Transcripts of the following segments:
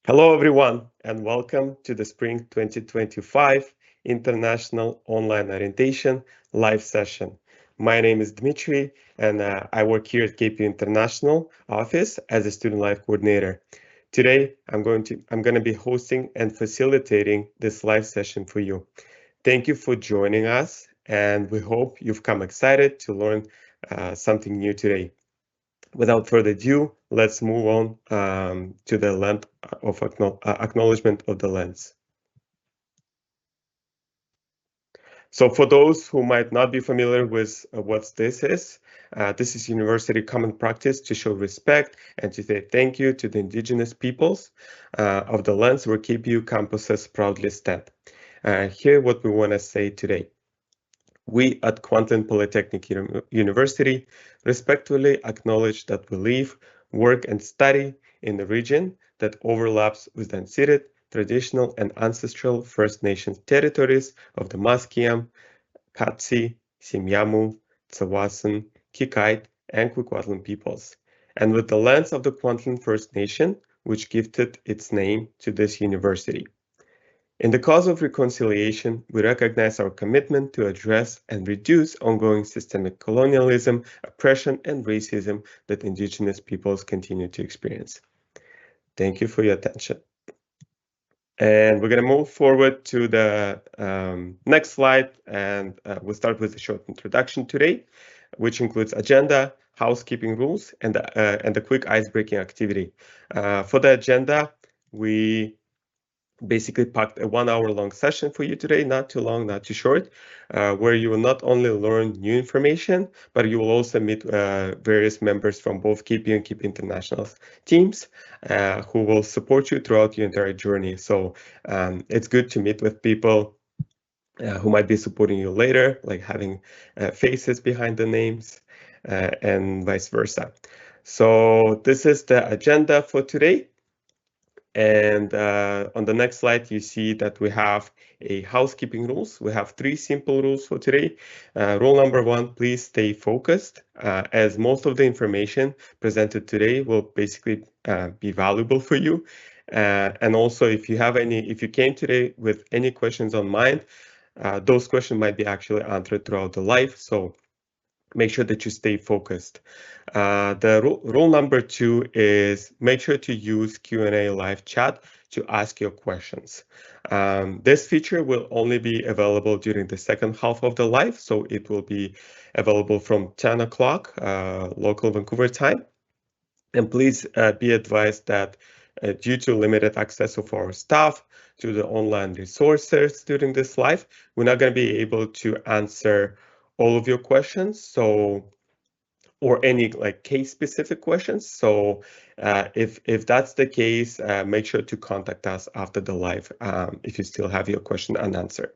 Hello, everyone, and welcome to the Spring 2025 International Online Orientation live session. My name is Dmitry, and I work here at KP International office as a student life coordinator. Today, I'm going to be hosting and facilitating this live session for you. Thank you for joining us, and we hope you've come excited to learn something new today. Without further ado, let's move on to the length of acknowledgement of the lens. So for those who might not be familiar with what this is university common practice to show respect and to say thank you to the indigenous peoples of the lands where KPU campuses proudly stand. Here what we want to say today. We at Kwantlen Polytechnic University respectfully acknowledge that we live, work, and study in a region that overlaps with the unceded, traditional, and ancestral First Nations territories of the Musqueam, Katsi, Semiahmoo, Tsawwassen, Kikite, and Kwikwatlin peoples, and with the lands of the Kwantlen First Nation, which gifted its name to this university. In the cause of reconciliation, we recognize our commitment to address and reduce ongoing systemic colonialism, oppression, and racism that Indigenous peoples continue to experience. Thank you for your attention. And we're going to move forward to the next slide, and we'll start with a short introduction today, which includes agenda, housekeeping rules, and the quick ice-breaking activity. For the agenda, we basically packed a 1 hour long session for you today, not too long, not too short, where you will not only learn new information, but you will also meet various members from both KP and KP International teams who will support you throughout your entire journey. So it's good to meet with people who might be supporting you later, like having faces behind the names and vice versa. So this is the agenda for today. And on the next slide, you see that we have a housekeeping rules. We have 3 simple rules for today. Rule number 1, please stay focused, as most of the information presented today will basically be valuable for you. And also, if you came today with any questions on mind, those questions might be actually answered throughout the live. So make sure that you stay focused. The rule number 2 is make sure to use Q&A live chat to ask your questions. This feature will only be available during the second half of the live, so it will be available from 10 o'clock local Vancouver time. And please be advised that due to limited access of our staff to the online resources during this live, we're not going to be able to answer all of your questions, or any like case specific questions. So if that's the case, make sure to contact us after the live if you still have your question unanswered.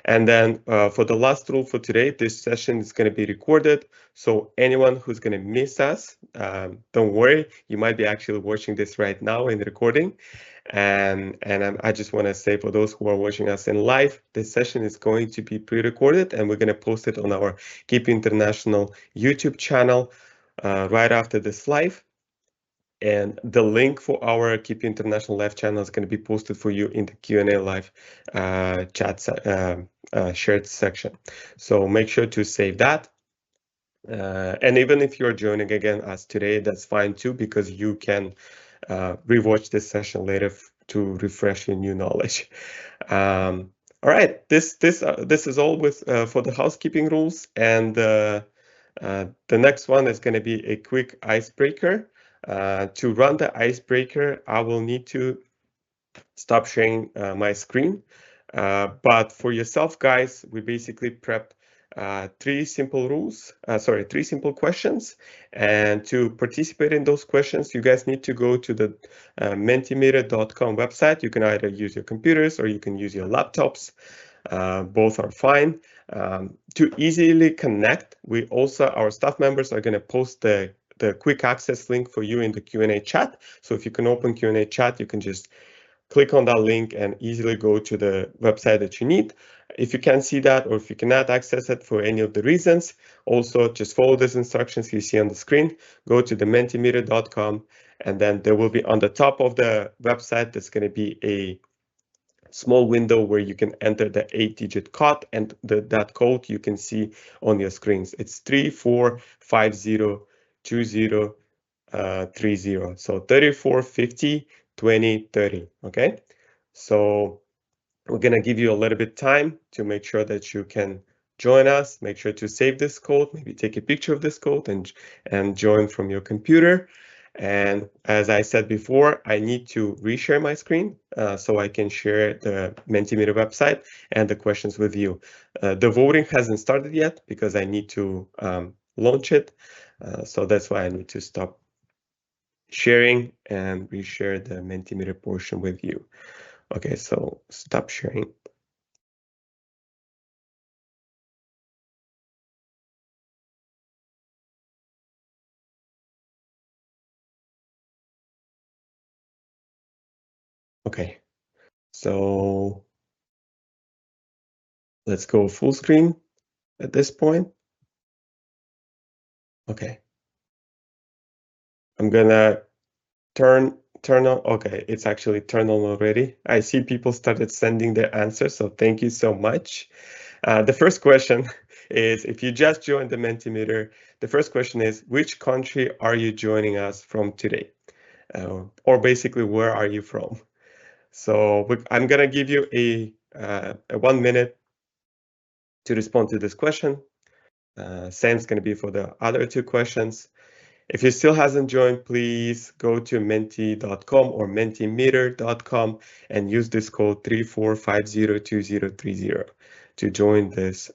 And then for the last rule for today, this session is going to be recorded. So anyone who's going to miss us, don't worry, you might be actually watching this right now in the recording. And I just want to say for those who are watching us in live, this session is going to be pre-recorded and we're going to post it on our KP International YouTube channel right after this live. And the link for our KP International live channel is going to be posted for you in the Q&A live chat shared section. So make sure to save that. And even if you're joining again as today, that's fine too, because you can rewatch this session later to refresh your new knowledge. All right, this is all with for the housekeeping rules, and the next one is going to be a quick icebreaker. To run the icebreaker, I will need to stop sharing my screen. But for yourself, guys, we basically prepped 3 simple questions. And to participate in those questions, you guys need to go to the mentimeter.com website. You can either use your computers or you can use your laptops. Both are fine. To easily connect, our staff members are going to post the quick access link for you in the Q&A chat. So if you can open Q&A chat, you can just click on that link and easily go to the website that you need. If you can't see that, or if you cannot access it for any of the reasons, also just follow these instructions you see on the screen. Go to the mentimeter.com And then there will be on the top of the website, there's going to be a small window where you can enter the 8-digit code, and that code you can see on your screens. It's 34502030. So 34502030. Okay. So we're going to give you a little bit time to make sure that you can join us. Make sure to save this code, maybe take a picture of this code and join from your computer. And as I said before, I need to reshare my screen so I can share the Mentimeter website and the questions with you. The voting hasn't started yet because I need to launch it. So that's why I need to stop sharing and reshare the Mentimeter portion with you. Okay, so stop sharing. Okay, so let's go full screen at this point. Okay, I'm gonna turn on. Okay, it's actually turned on already. I see people started sending their answers, so thank you so much. The first question is, if you just joined the Mentimeter, the first question is, which country are you joining us from today? Or basically, where are you from? So I'm gonna give you a 1 minute to respond to this question. Same's going to be for the other two questions. If you still hasn't joined, please go to menti.com or mentimeter.com and use this code 34502030 to join this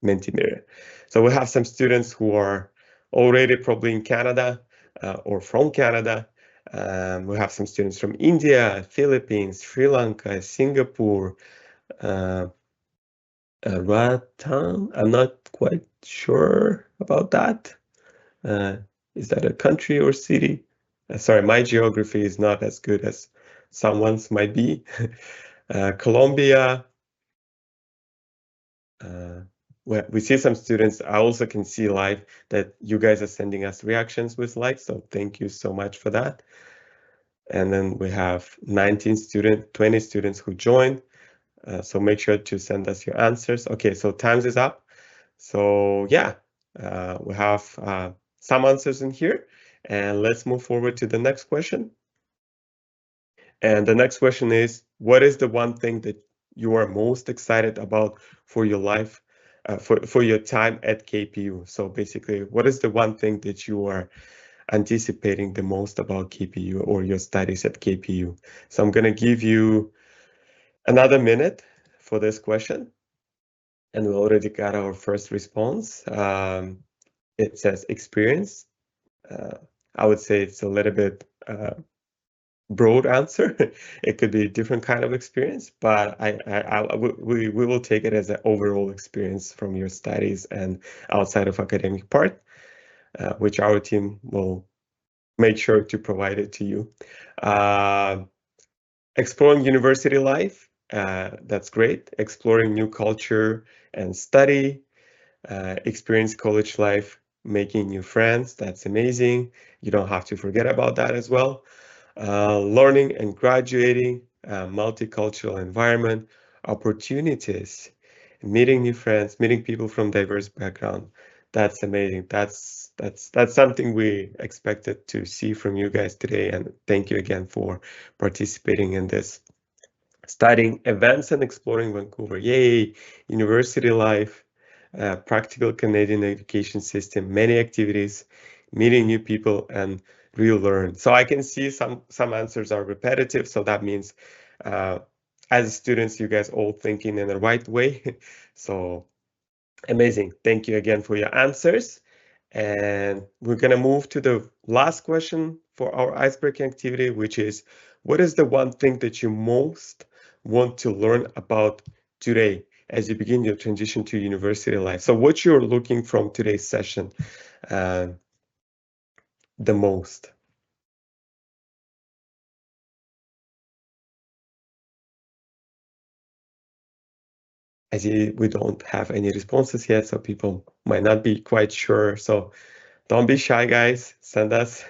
Mentimeter. So we have some students who are already probably in Canada or from Canada. We have some students from India, Philippines, Sri Lanka, Singapore, Ratan. I'm not quite sure about that. Is that a country or city? Sorry, my geography is not as good as someone's might be. Colombia. We see some students. I also can see live that you guys are sending us reactions with likes, so thank you so much for that. And then we have 19 students, 20 students who joined. So make sure to send us your answers. Okay, so times is up. So yeah, we have some answers in here, and let's move forward to the next question. And the next question is, what is the one thing that you are most excited about for your life, for your time at KPU? So basically, what is the one thing that you are anticipating the most about KPU or your studies at KPU? So I'm gonna give you another minute for this question. And we already got our first response. It says experience. I would say it's a little bit broad answer. It could be a different kind of experience, but we will take it as an overall experience from your studies and outside of academic part, which our team will make sure to provide it to you. Exploring university life, that's great. Exploring new culture and study, experience college life, making new friends, that's amazing. You don't have to forget about that as well. Learning and graduating, multicultural environment, opportunities, meeting new friends, meeting people from diverse background. That's amazing. That's something we expected to see from you guys today, and thank you again for participating in this. Studying events and exploring Vancouver. Yay! University life, practical Canadian education system, many activities, meeting new people, and real learn. So I can see some answers are repetitive. So that means as students, you guys all thinking in the right way. So amazing. Thank you again for your answers. And we're going to move to the last question for our icebreaking activity, which is, what is the one thing that you most want to learn about today as you begin your transition to university life? So what you're looking from today's session the most? As we don't have any responses yet, so people might not be quite sure. So don't be shy, guys. Send us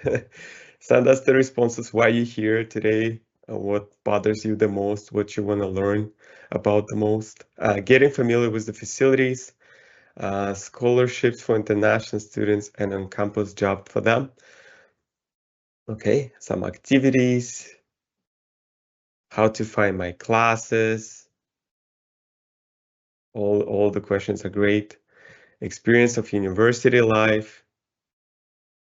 Send us the responses, why you're here today, what bothers you the most, what you want to learn about the most, getting familiar with the facilities, scholarships for international students, and on-campus job for them. Okay, some activities, how to find my classes. All the questions are great. Experience of university life.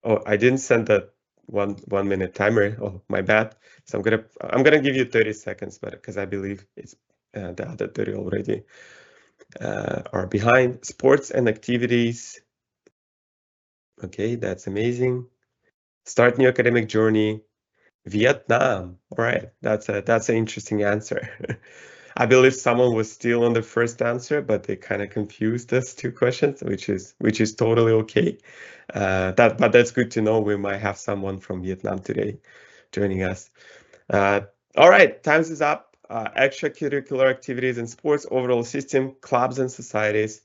Oh, I didn't send that one minute timer. Oh, my bad. So I'm gonna give you 30 seconds, but because I believe it's the other 30 already are behind. Sports and activities. Okay, that's amazing. Start new academic journey. Vietnam. All right, that's an interesting answer. I believe someone was still on the first answer, but they kind of confused us two questions, which is totally okay. But that's good to know. We might have someone from Vietnam today joining us. All right, times is up. Extracurricular activities and sports, overall system, clubs and societies.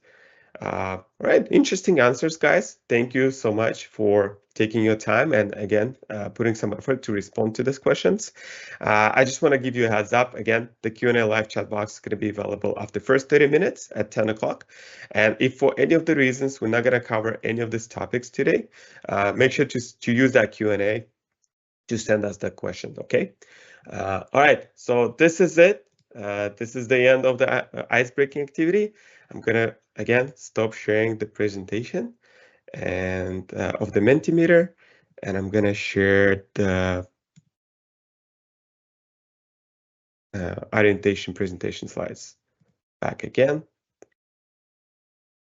Right, interesting answers, guys. Thank you so much for taking your time and again putting some effort to respond to these questions. I just want to give you a heads up. Again, the Q&A live chat box is going to be available after the first 30 minutes at 10 o'clock. And if for any of the reasons we're not going to cover any of these topics today, make sure to use that Q&A to send us that question, okay? All right, so this is it. This is the end of the ice-breaking activity. I'm gonna, again, stop sharing the presentation and of the Mentimeter, and I'm gonna share the orientation presentation slides back again.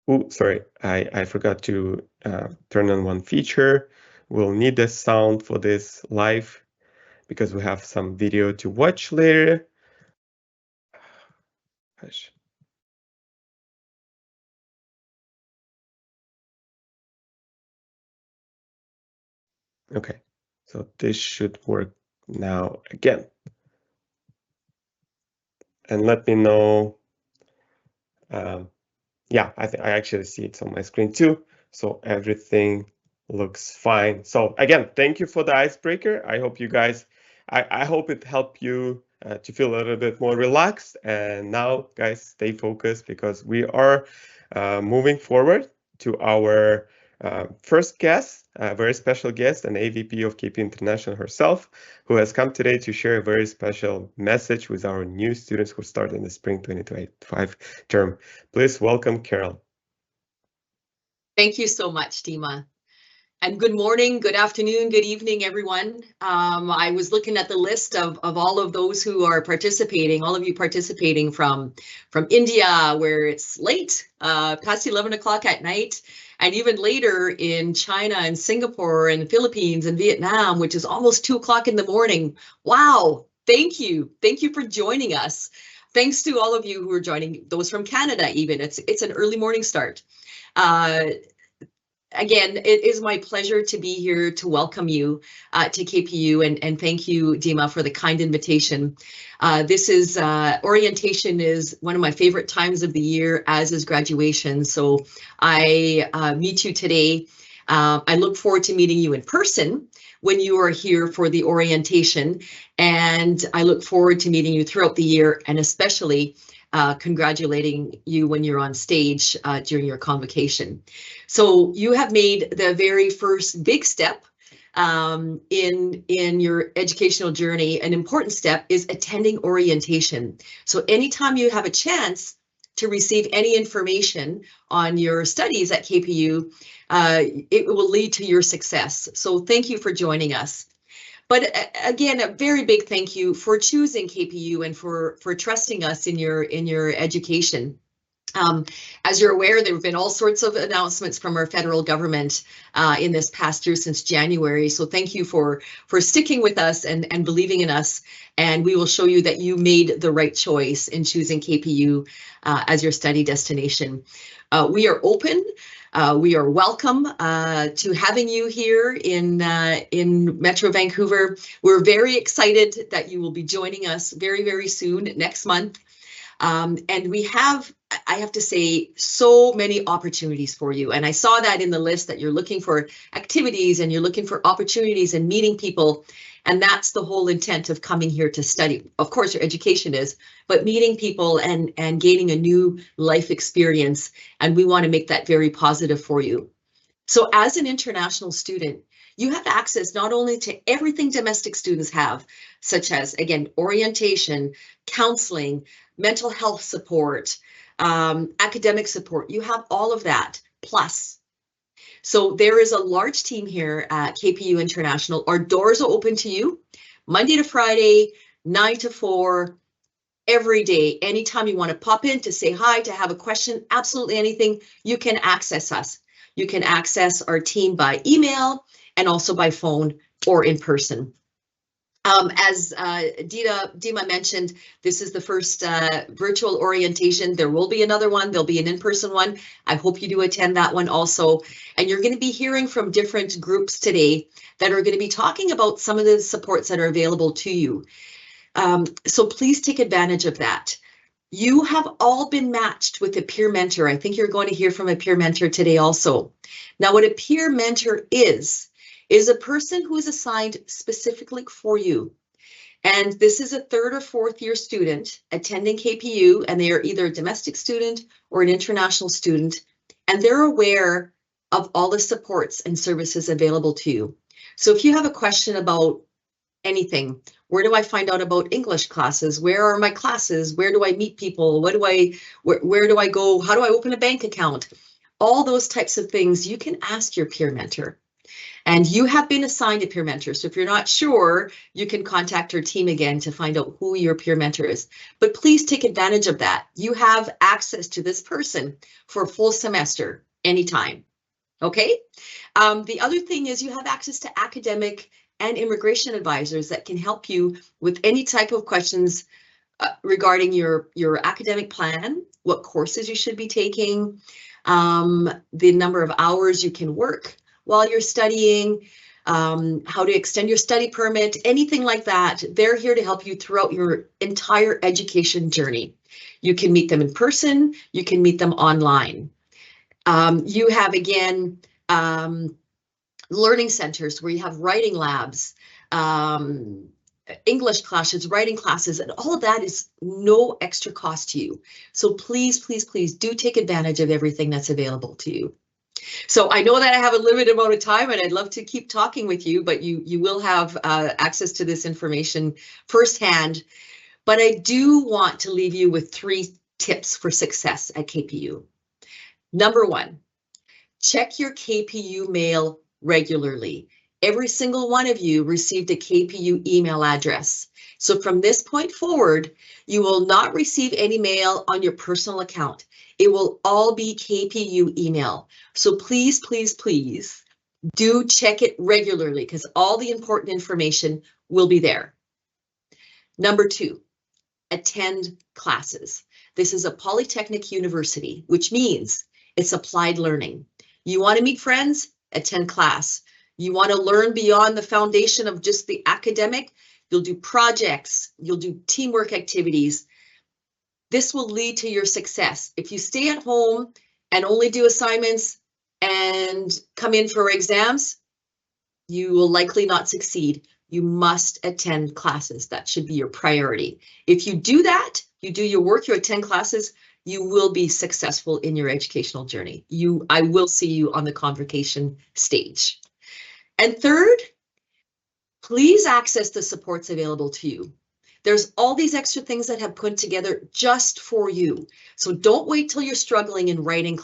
Oh, sorry, I forgot to turn on one feature. We'll need the sound for this live because we have some video to watch later. Gosh. Okay, so this should work now again. And let me know. Yeah, I actually see it on my screen too. So everything looks fine. So again, thank you for the icebreaker. I hope you guys, I hope it helped you to feel a little bit more relaxed. And now, guys, stay focused because we are moving forward to our first guest, a very special guest, an AVP of KP International herself, who has come today to share a very special message with our new students who start in the spring 2025 term. Please welcome Carol. Thank you so much, Dima. And good morning, good afternoon, good evening, everyone. I was looking at the list of all of those who are participating, all of you participating from India, where it's late, past 11 o'clock at night, and even later in China and Singapore and the Philippines and Vietnam, which is almost 2 o'clock in the morning. Wow, thank you. Thank you for joining us. Thanks to all of you who are joining, those from Canada even. It's an early morning start. Again, it is my pleasure to be here to welcome you to KPU and thank you, Dima, for the kind invitation. This is orientation is one of my favorite times of the year, as is graduation. So I meet you today. I look forward to meeting you in person when you are here for the orientation, and I look forward to meeting you throughout the year, and especially congratulating you when you're on stage during your convocation. So you have made the very first big step in your educational journey. An important step is attending orientation. So anytime you have a chance to receive any information on your studies at KPU, it will lead to your success. So thank you for joining us. But again, a very big thank you for choosing KPU and for trusting us in your education. As you're aware, there have been all sorts of announcements from our federal government in this past year since January. So thank you for sticking with us and believing in us. And we will show you that you made the right choice in choosing KPU as your study destination. We are open. We are welcome to having you here in Metro Vancouver. We're very excited that you will be joining us very, very soon, next month. And we have, I have to say, so many opportunities for you. And I saw that in the list that you're looking for activities and you're looking for opportunities and meeting people. And that's the whole intent of coming here to study. Of course, your education is, but meeting people and gaining a new life experience. And we want to make that very positive for you. So as an international student, you have access not only to everything domestic students have, such as, again, orientation, counseling, mental health support, academic support. You have all of that plus. So there is a large team here at KPU International. Our doors are open to you Monday to Friday, 9 to 4, every day. Anytime you want to pop in to say hi, to have a question, absolutely anything, you can access us. You can access our team by email and also by phone or in person. As Dima mentioned, this is the first virtual orientation. There will be another one. There'll be an in-person one. I hope you do attend that one also. And you're going to be hearing from different groups today that are going to be talking about some of the supports that are available to you. So please take advantage of that. You have all been matched with a peer mentor. I think you're going to hear from a peer mentor today also. Now, what a peer mentor is a person who is assigned specifically for you. And this is a 3rd or 4th year student attending KPU, and they are either a domestic student or an international student, and they're aware of all the supports and services available to you. So if you have a question about anything, where do I find out about English classes? Where are my classes? Where do I meet people? Where do I go? How do I open a bank account? All those types of things you can ask your peer mentor. And you have been assigned a peer mentor. So if you're not sure, you can contact our team again to find out who your peer mentor is. But please take advantage of that. You have access to this person for a full semester anytime. Okay. The other thing is you have access to academic and immigration advisors that can help you with any type of questions regarding your academic plan, what courses you should be taking, the number of hours you can work while you're studying, how to extend your study permit, anything like that. They're here to help you throughout your entire education journey. You can meet them in person, you can meet them online. You have, again, learning centers where you have writing labs, English classes, writing classes, and all of that is no extra cost to you. So please, please, please do take advantage of everything that's available to you. So I know that I have a limited amount of time and I'd love to keep talking with you, but you will have access to this information firsthand. But I do want to leave you with 3 tips for success at KPU. Number 1, check your KPU mail regularly. Every single one of you received a KPU email address. So from this point forward, you will not receive any mail on your personal account. It will all be KPU email. So please, please, please do check it regularly because all the important information will be there. Number 2, attend classes. This is a polytechnic university, which means it's applied learning. You want to meet friends? Attend class. You want to learn beyond the foundation of just the academic? You'll do projects, you'll do teamwork activities. This will lead to your success. If you stay at home and only do assignments and come in for exams, you will likely not succeed. You must attend classes. That should be your priority. If you do that, you do your work, you attend classes, you will be successful in your educational journey. I will see you on the convocation stage. And third, please access the supports available to you. There's all these extra things that have put together just for you. So don't wait till you're struggling in writing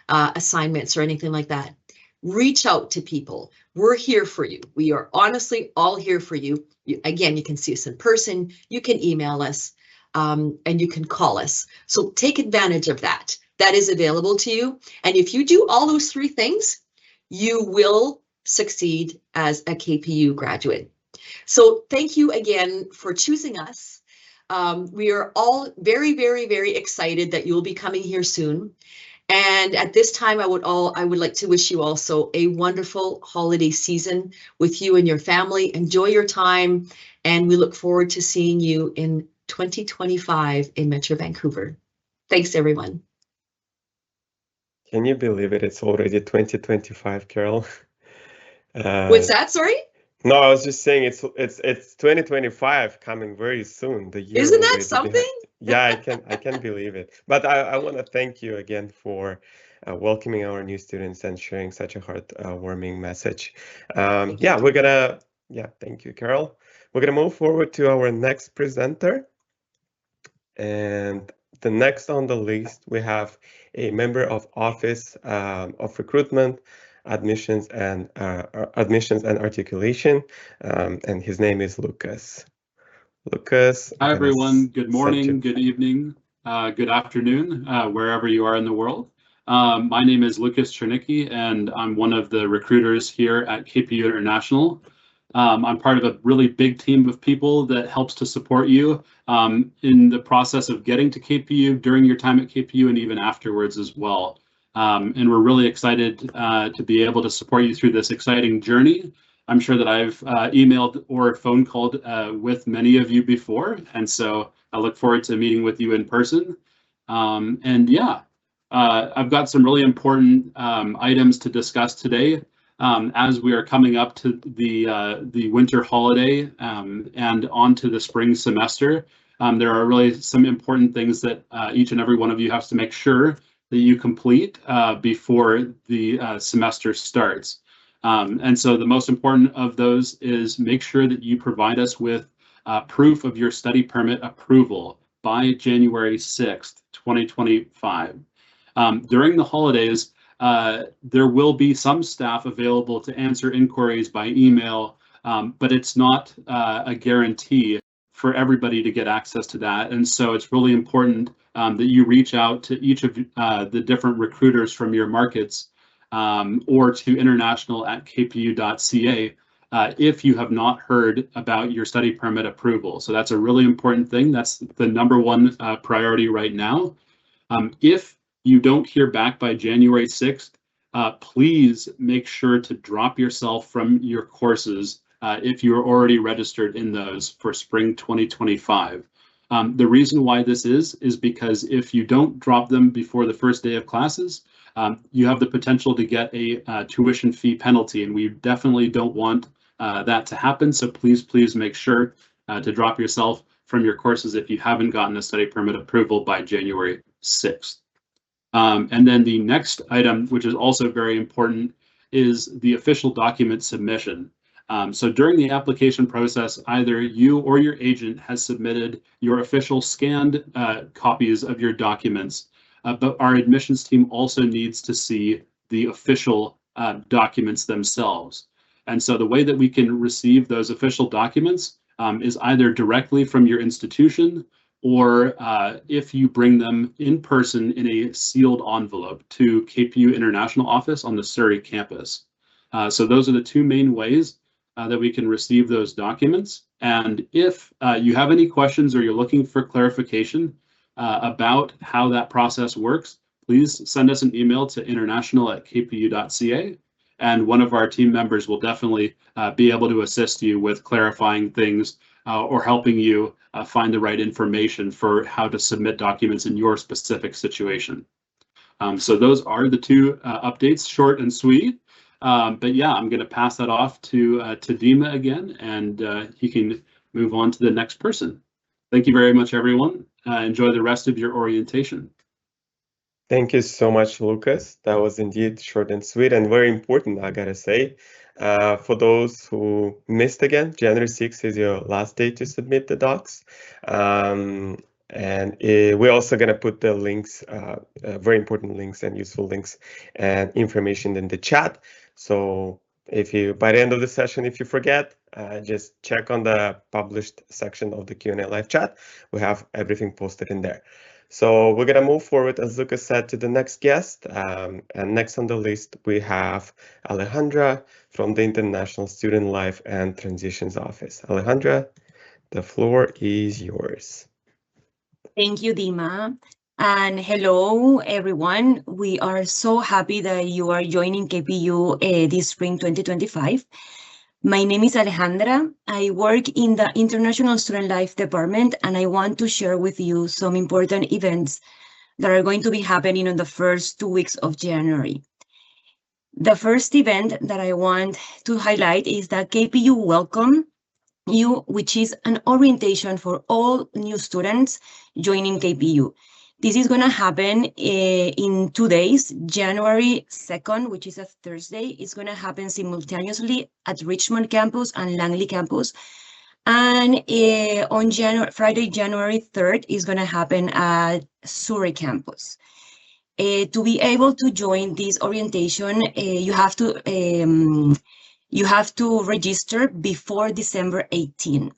assignments or anything like that. Reach out to people. We're here for you. We are honestly all here for you. Again, you can see us in person, you can email us, and you can call us. So take advantage of that. That is available to you. And if you do all those 3 things, you will succeed as a KPU graduate. So thank you again for choosing us. We are all very, very, very excited that you'll be coming here soon. And at this time, I would like to wish you also a wonderful holiday season with you and your family. Enjoy your time, and we look forward to seeing you in 2025 in Metro Vancouver. Thanks, everyone. Can you believe it? It's already 2025, Carol. What's that? Sorry? No, I was just saying it's 2025 coming very soon. The year Isn't that already something? behind. Yeah, I can believe it. But I want to thank you again for welcoming our new students and sharing such a heart-warming message. Thank you, Carol. We're gonna move forward to our next presenter. And the next on the list, we have a member of Office of Recruitment, Admissions and Articulation, and his name is Lucas. Lucas. Hi, everyone. Good morning, good evening, good afternoon, wherever you are in the world. My name is Lucas Chernicki, and I'm one of the recruiters here at KPU International. I'm part of a really big team of people that helps to support you in the process of getting to KPU, during your time at KPU, and even afterwards as well. And we're really excited to be able to support you through this exciting journey. I'm sure that I've emailed or phone called with many of you before, and so I look forward to meeting with you in person. I've got some really important items to discuss today. As we are coming up to the winter holiday and on to the spring semester, there are really some important things that each and every one of you has to make sure that you complete before the semester starts. And so the most important of those is make sure that you provide us with proof of your study permit approval by January 6th, 2025. During the holidays, there will be some staff available to answer inquiries by email, but it's not a guarantee for everybody to get access to that. And so it's really important that you reach out to each of the different recruiters from your markets or to international@kpu.ca if you have not heard about your study permit approval. So that's a really important thing. That's the #1 priority right now. If you don't hear back by January 6th, please make sure to drop yourself from your courses if you're already registered in those for spring 2025. The reason why this is because if you don't drop them before the first day of classes, you have the potential to get a tuition fee penalty, and we definitely don't want that to happen. So please make sure to drop yourself from your courses if you haven't gotten a study permit approval by January 6th. And then the next item, which is also very important, is the official document submission. So during the application process, either you or your agent has submitted your official scanned copies of your documents, but our admissions team also needs to see the official documents themselves. And so the way that we can receive those official documents is either directly from your institution, or if you bring them in person in a sealed envelope to KPU International Office on the Surrey campus. So those are the two main ways that we can receive those documents. And if you have any questions or you're looking for clarification about how that process works, please send us an email to international@kpu.ca, and one of our team members will definitely be able to assist you with clarifying things or helping you find the right information for how to submit documents in your specific situation. So those are the two updates, short and sweet. But yeah, I'm going to pass that off to Dima again, and he can move on to the next person. Thank you very much, everyone. Enjoy the rest of your orientation. Thank you so much, Lucas. That was indeed short and sweet and very important, I gotta say. For those who missed again, January 6th is your last day to submit the docs. And we're also going to put the links, very important links and useful links and information in the chat. So if you, by the end of the session, if you forget, just check on the published section of the Q&A live chat. We have everything posted in there. So we're going to move forward, as Lucas said, to the next guest. And next on the list, we have Alejandra from the International Student Life and Transitions Office. Alejandra, the floor is yours. Thank you, Dima. And hello, everyone. We are so happy that you are joining KPU this spring 2025. My name is Alejandra. I work in the International Student Life Department, and I want to share with you some important events that are going to be happening on the first 2 weeks of January. The first event that I want to highlight is that KPU Welcome You, which is an orientation for all new students joining KPU. This is going to happen in 2 days. January 2nd, which is a Thursday, is going to happen simultaneously at Richmond campus and Langley campus. And on Friday, January 3rd, is going to happen at Surrey campus. To be able to join this orientation, you have to register before December 18.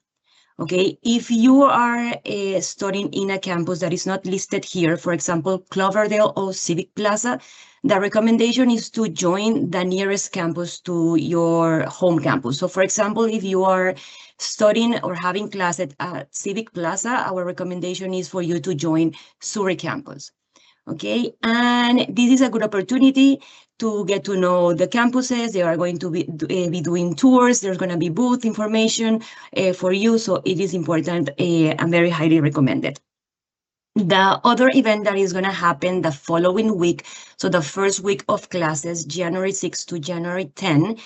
Okay, if you are studying in a campus that is not listed here, for example, Cloverdale or Civic Plaza, the recommendation is to join the nearest campus to your home campus. So for example, if you are studying or having class at Civic Plaza, our recommendation is for you to join Surrey campus. Okay, and this is a good opportunity to get to know the campuses. They are going to be doing tours. There's going to be booth information for you. So it is important and very highly recommended. The other event that is going to happen the following week, so the first week of classes, January 6 to January 10,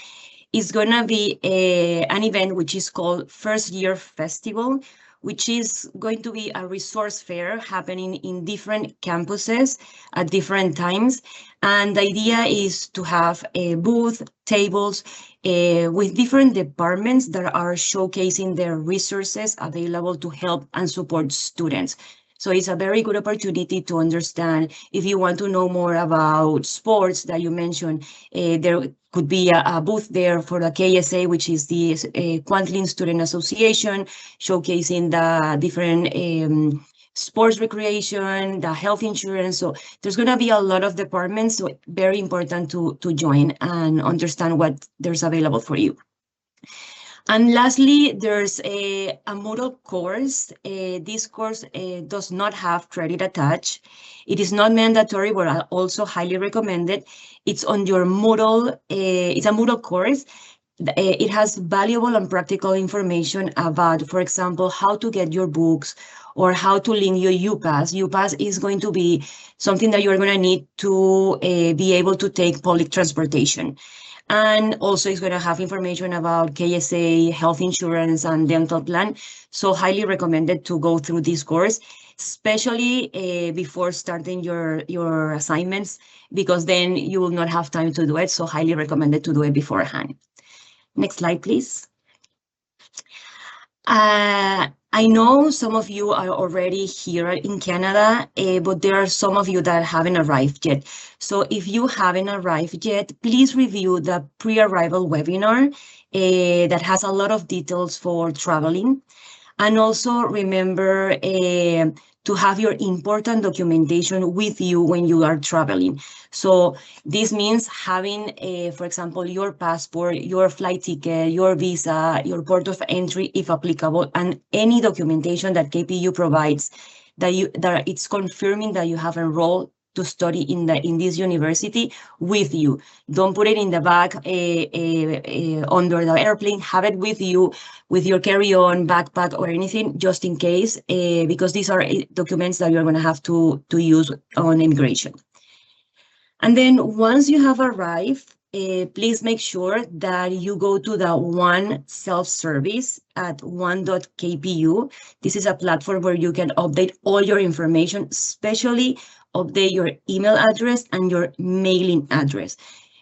is going to be an event which is called First Year Festival, which is going to be a resource fair happening in different campuses at different times. And the idea is to have a booth, tables with different departments that are showcasing their resources available to help and support students. So it's a very good opportunity to understand. If you want to know more about sports that you mentioned, there could be a booth there for the KSA, which is the Kwantlen Student Association, showcasing the different sports recreation, the health insurance. So there's going to be a lot of departments. So very important to join and understand what there's available for you. And lastly, there's a Moodle course. This course does not have credit attached. It is not mandatory, but I also highly recommend it. It's on your Moodle. It's a Moodle course. It has valuable and practical information about, for example, how to get your books or how to link your UPass. UPass is going to be something that you're going to need to be able to take public transportation. And also it's going to have information about KSA, health insurance, and dental plan. So highly recommended to go through this course, especially before starting your assignments, because then you will not have time to do it. So highly recommended to do it beforehand. Next slide, please. I know some of you are already here in Canada, but there are some of you that haven't arrived yet. So if you haven't arrived yet, please review the pre-arrival webinar that has a lot of details for traveling. And also remember to have your important documentation with you when you are traveling. So this means having, for example, your passport, your flight ticket, your visa, your port of entry, if applicable, and any documentation that KPU provides that it's confirming that you have enrolled to study in this university with you. Don't put it in the bag under the airplane. Have it with you, with your carry-on backpack or anything, just in case, because these are documents that you're going to have to use on immigration. And then once you have arrived, please make sure that you go to the One self-service at one.kpu. This is a platform where you can update all your information, especially update your email address and your mailing address.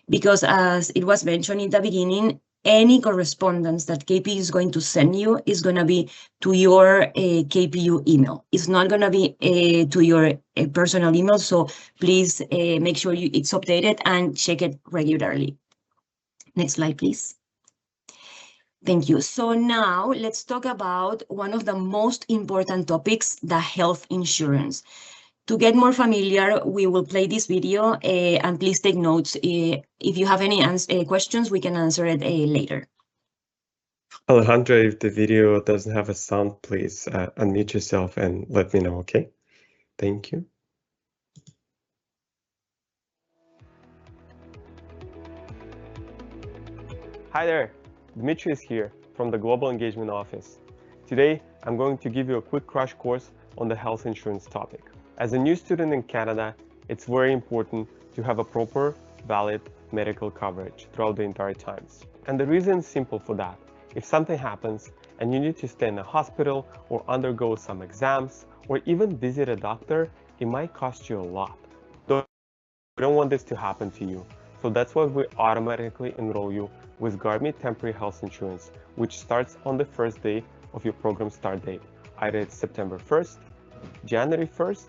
Because as it was mentioned in the beginning, any correspondence that KPU is going to send you is going to be to your KPU email. It's not going to be to your personal email. So please make sure it's updated and check it regularly. Next slide, please. Thank you. So now let's talk about one of the most important topics, the health insurance. To get more familiar, we will play this video and please take notes. If you have any questions, we can answer it later. Alejandra, if the video doesn't have a sound, please unmute yourself and let me know, okay? Thank you. Hi there, Dmitry is here from the Global Engagement Office. Today, I'm going to give you a quick crash course on the health insurance topic. As a new student in Canada, it's very important to have a proper, valid medical coverage throughout the entire times. And the reason is simple for that. If something happens and you need to stay in a hospital or undergo some exams or even visit a doctor, it might cost you a lot. We don't want this to happen to you. So that's why we automatically enroll you with GARMI Temporary Health Insurance, which starts on the first day of your program start date. Either it's September 1st, January 1st,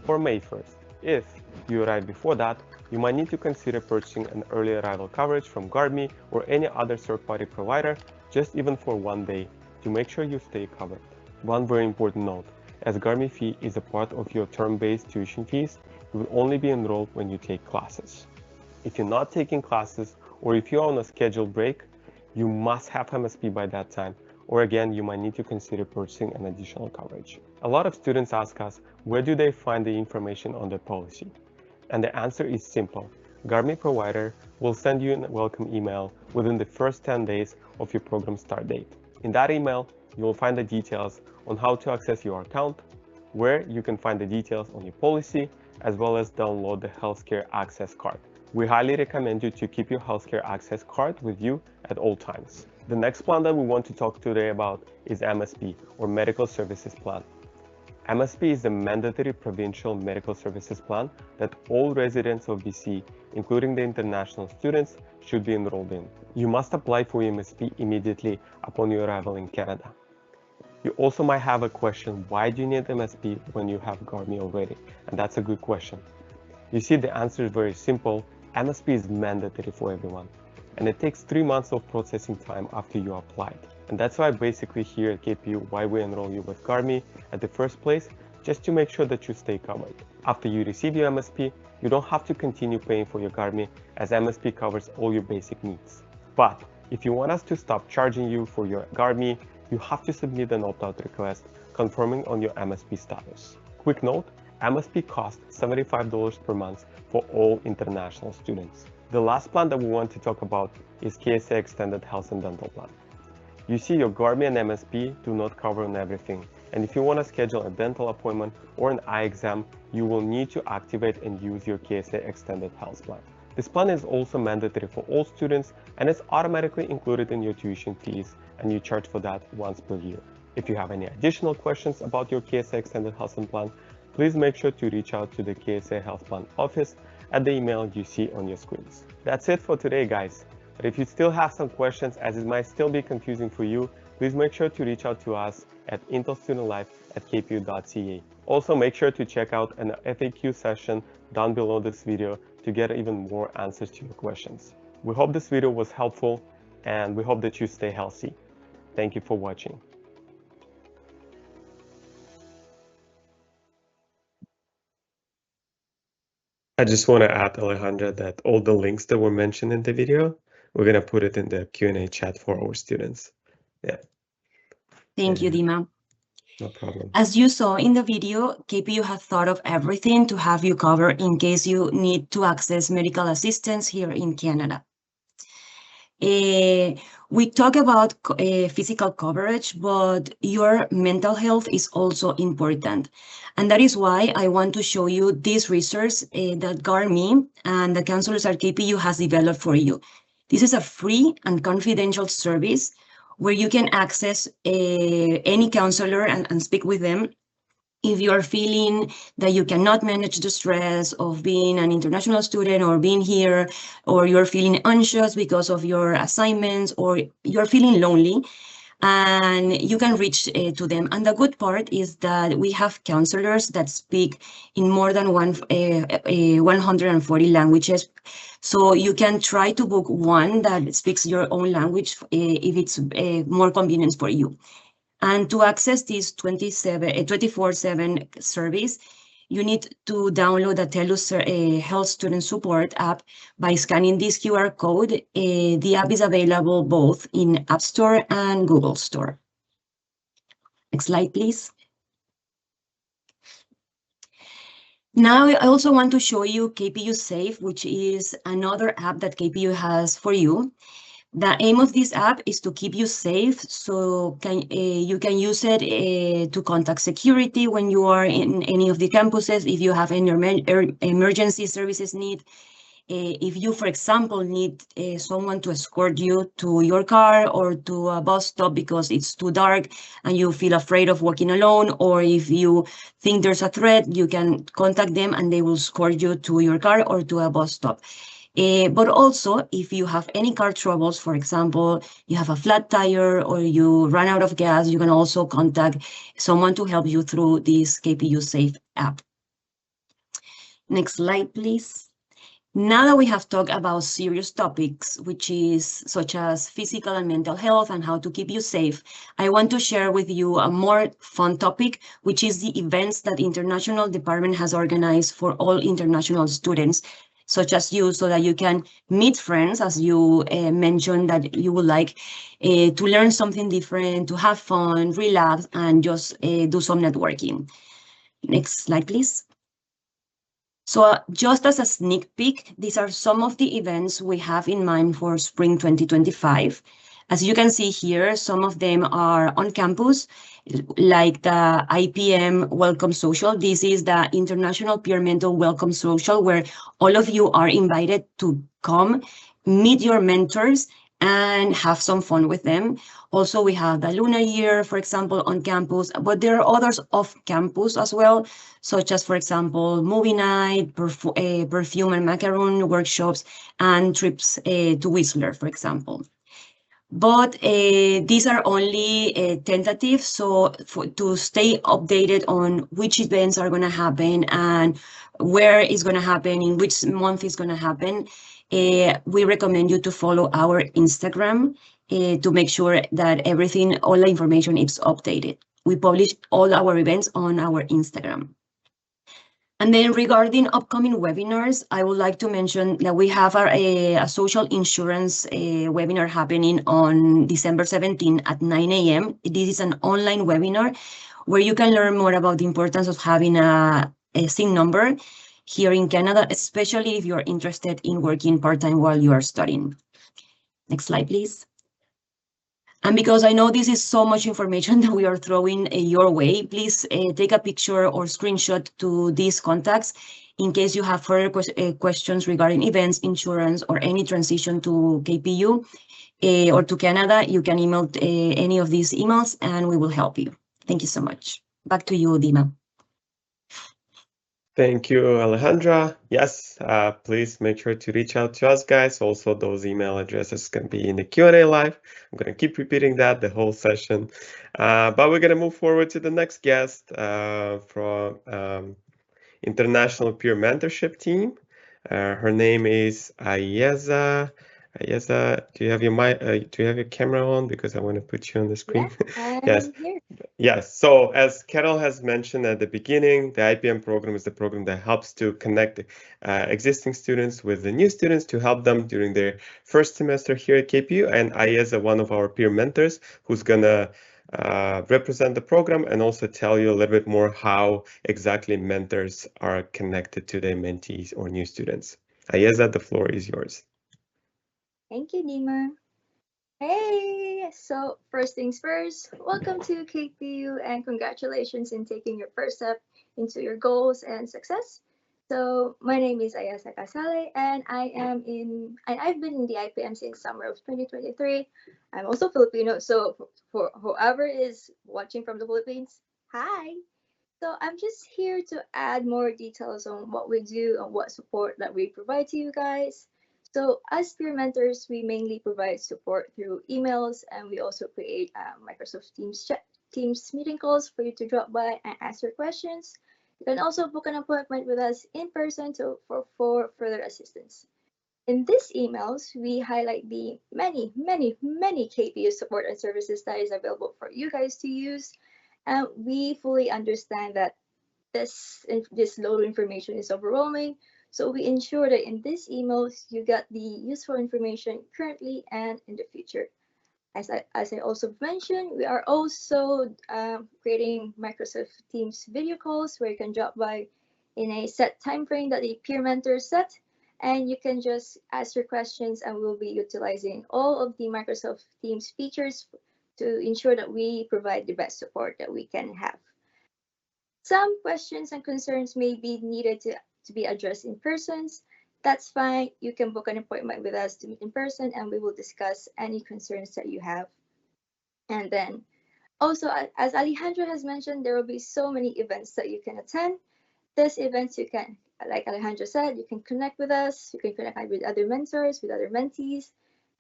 or May 1st. If you arrive before that, you might need to consider purchasing an early arrival coverage from GARMI or any other third-party provider, just even for one day, to make sure you stay covered. One very important note, as GARMI fee is a part of your term-based tuition fees, you will only be enrolled when you take classes. If you're not taking classes, or if you're on a scheduled break, you must have MSP by that time, or again, you might need to consider purchasing an additional coverage. A lot of students ask us, where do they find the information on the policy? And the answer is simple. GARMI provider will send you a welcome email within the first 10 days of your program start date. In that email, you will find the details on how to access your account, where you can find the details on your policy, as well as download the Healthcare Access card. We highly recommend you to keep your Healthcare Access card with you at all times. The next plan that we want to talk today about is MSP, or Medical Services Plan. MSP is the mandatory provincial medical services plan that all residents of BC, including the international students, should be enrolled in. You must apply for MSP immediately upon your arrival in Canada. You also might have a question, why do you need MSP when you have GARMI already? And that's a good question. You see, the answer is very simple. MSP is mandatory for everyone, and it takes 3 months of processing time after you applied. And that's why basically here at KPU, why we enroll you with GARMI at the first place, just to make sure that you stay covered. After you receive your MSP, you don't have to continue paying for your GARMI, as MSP covers all your basic needs. But if you want us to stop charging you for your GARMI, you have to submit an opt-out request confirming on your MSP status. Quick note, MSP costs $75 per month for all international students. The last plan that we want to talk about is KSA Extended Health and Dental Plan. You see, your GARMI and MSP do not cover on everything, and if you want to schedule a dental appointment or an eye exam, you will need to activate and use your KSA Extended Health Plan. This plan is also mandatory for all students, and it's automatically included in your tuition fees, and you charge for that once per year. If you have any additional questions about your KSA Extended Health Plan, please make sure to reach out to the KSA Health Plan office at the email you see on your screens. That's it for today, guys. But if you still have some questions, as it might still be confusing for you, please make sure to reach out to us at intelstudentlife@kpu.ca. Also, make sure to check out an FAQ session down below this video to get even more answers to your questions. We hope this video was helpful, and we hope that you stay healthy. Thank you for watching. I just want to add, Alejandra, that all the links that were mentioned in the video, we're going to put it in the Q&A chat for our students. Yeah. Thank you, Dima. No problem. As you saw in the video, KPU has thought of everything to have you covered in case you need to access medical assistance here in Canada. We talk about physical coverage, but your mental health is also important. And that is why I want to show you this resource that GARMI and the counselors at KPU has developed for you. This is a free and confidential service where you can access any counselor and speak with them if you are feeling that you cannot manage the stress of being an international student or being here, or you're feeling anxious because of your assignments, or you're feeling lonely, and you can reach to them. And the good part is that we have counselors that speak in more than 140 languages. So you can try to book one that speaks your own language if it's more convenient for you. And to access this 24/7 service, you need to download the TELUS Health Student Support app by scanning this QR code. The app is available both in App Store and Google Store. Next slide, please. Now, I also want to show you KPU Safe, which is another app that KPU has for you. The aim of this app is to keep you safe, so you can use it to contact security when you are in any of the campuses, if you have any emergency services need. If you, for example, need someone to escort you to your car or to a bus stop because it's too dark and you feel afraid of walking alone, or if you think there's a threat, you can contact them and they will escort you to your car or to a bus stop. But also, if you have any car troubles, for example, you have a flat tire or you run out of gas, you can also contact someone to help you through this KPU Safe app. Next slide, please. Now that we have talked about serious topics, which is such as physical and mental health and how to keep you safe, I want to share with you a more fun topic, which is the events that International Department has organized for all international students, such as you, so that you can meet friends, as you mentioned that you would like to learn something different, to have fun, relax, and just do some networking. Next slide, please. So just as a sneak peek, these are some of the events we have in mind for spring 2025. As you can see here, some of them are on campus, like the IPM Welcome Social. This is the International Peer Mentor Welcome Social, where all of you are invited to come, meet your mentors, and have some fun with them. Also, we have the Lunar Year, for example, on campus, but there are others off campus as well, such as, for example, movie night, perfume and macaron workshops, and trips to Whistler, for example. But these are only tentative, so to stay updated on which events are going to happen and where it's going to happen, in which month it's going to happen, we recommend you to follow our Instagram to make sure that everything, all the information is updated. We publish all our events on our Instagram. And then regarding upcoming webinars, I would like to mention that we have a social insurance webinar happening on December 17 at 9 a.m. This is an online webinar where you can learn more about the importance of having a SIN number here in Canada, especially if you're interested in working part-time while you are studying. Next slide, please. And because I know this is so much information that we are throwing your way, please take a picture or screenshot to these contacts in case you have further questions regarding events, insurance, or any transition to KPU or to Canada. You can email any of these emails and we will help you. Thank you so much. Back to you, Dima. Thank you, Alejandra. Yes, please make sure to reach out to us, guys. Also, those email addresses can be in the Q&A live. I'm going to keep repeating that the whole session. But we're going to move forward to the next guest from International Peer Mentorship Team. Her name is Ayeza. Ayeza, do you have your mic? Do you have your camera on? Because I want to put you on the screen. Yeah, Yes. here. Yes. So as Carol has mentioned at the beginning, the IPM program is the program that helps to connect existing students with the new students to help them during their first semester here at KPU. And Ayeza, one of our peer mentors, who's gonna represent the program and also tell you a little bit more how exactly mentors are connected to their mentees or new students. Ayeza, the floor is yours. Thank you, Dima. Hey, so first things first, welcome to KPU and congratulations in taking your first step into your goals and success. So my name is Ayeza Casale and I've been in the IPM since summer of 2023. I'm also Filipino, so for whoever is watching from the Philippines, hi. So I'm just here to add more details on what we do and what support that we provide to you guys. So as peer mentors, we mainly provide support through emails, and we also create Microsoft Teams meeting calls for you to drop by and ask your questions. You can also book an appointment with us in person for further assistance. In these emails, we highlight the many KPU support and services that is available for you guys to use. And we fully understand that this load information is overwhelming. So we ensure that in these emails, you get the useful information currently and in the future. As I also mentioned, we are also creating Microsoft Teams video calls where you can drop by in a set time frame that the peer mentor set. and you can just ask your questions, and we'll be utilizing all of the Microsoft Teams features to ensure that we provide the best support that we can have. Some questions and concerns may be needed to be addressed in person. That's fine. You can book an appointment with us to meet in person, and we will discuss any concerns that you have. And then also, as Alejandro has mentioned, there will be so many events that you can attend. These events, you can, like Alejandro said, you can connect with us, you can connect with other mentors, with other mentees.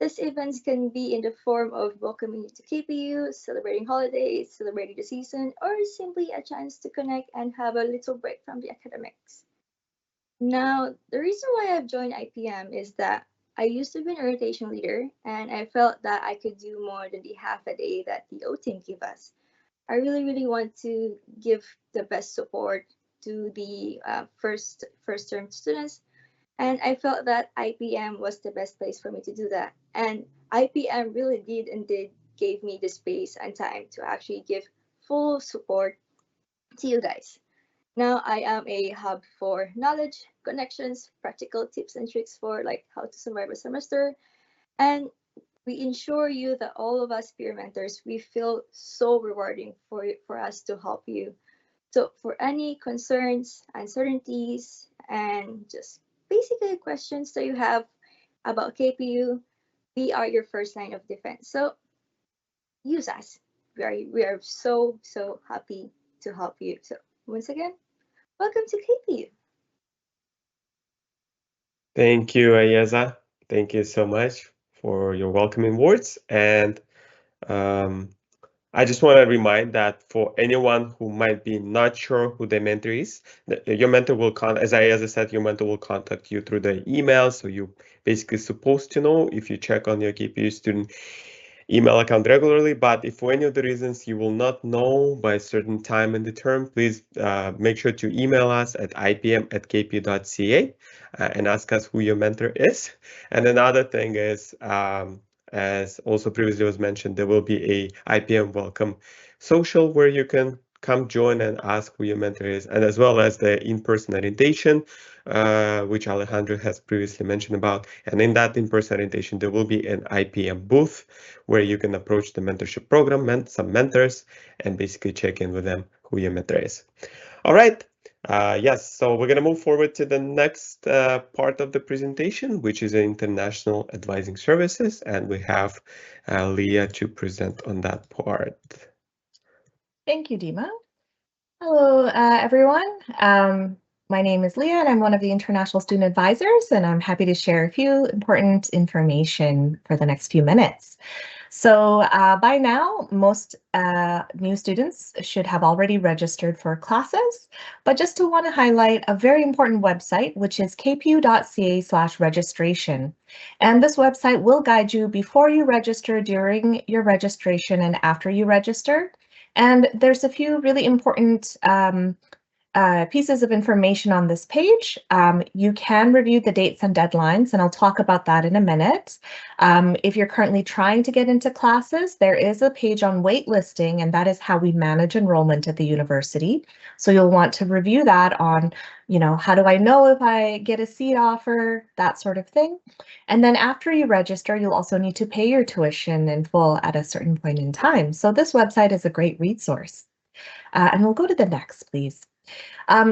These events can be in the form of welcoming you to KPU, celebrating holidays, celebrating the season, or simply a chance to connect and have a little break from the academics. Now, the reason why I've joined IPM is that I used to be an orientation leader, and I felt that I could do more than the half a day that the O team give us. I really want to give the best support to the first term students, and I felt that IPM was the best place for me to do that. And IPM really did gave me the space and time to actually give full support to you guys. Now I am a hub for knowledge, connections, practical tips and tricks for like how to survive a semester. And we ensure you that all of us peer mentors, we feel so rewarding for us to help you. So for any concerns, uncertainties, and just basically questions that you have about KPU, we are your first line of defense. So use us. We are so happy to help you. So once again, welcome to KPU. Thank you, Ayeza. Thank you so much for your welcoming words. And I just want to remind that for anyone who might be not sure who the mentor is, your mentor will as I said, your mentor will contact you through the email. So you're basically supposed to know if you check on your KPU student email account regularly. But if for any of the reasons you will not know by a certain time in the term, please make sure to email us at ipm@kpu.ca and ask us who your mentor is. And another thing is, as also previously was mentioned, there will be a IPM Welcome social where you can come join and ask who your mentor is, and as well as the in-person orientation, which Alejandro has previously mentioned about. And in that in-person orientation, there will be an IPM booth where you can approach the mentorship program, some mentors, and basically check in with them who your mentor is. All right. Yes, so we're going to move forward to the next part of the presentation, which is international advising services, and we have Leah to present on that part. Thank you, Dima. Hello, everyone. My name is Leah, and I'm one of the international student advisors, and I'm happy to share a few important information for the next few minutes. So by now, most new students should have already registered for classes, but just to want to highlight a very important website, which is kpu.ca/registration. And this website will guide you before you register, during your registration, and after you register. And there's a few really important pieces of information on this page. You can review the dates and deadlines, and I'll talk about that in a minute. If you're currently trying to get into classes, there is a page on waitlisting, and that is how we manage enrollment at the university. So you'll want to review that on, how do I know if I get a seat offer, that sort of thing. And then after you register, you'll also need to pay your tuition in full at a certain point in time. So this website is a great resource. And we'll go to the next, please.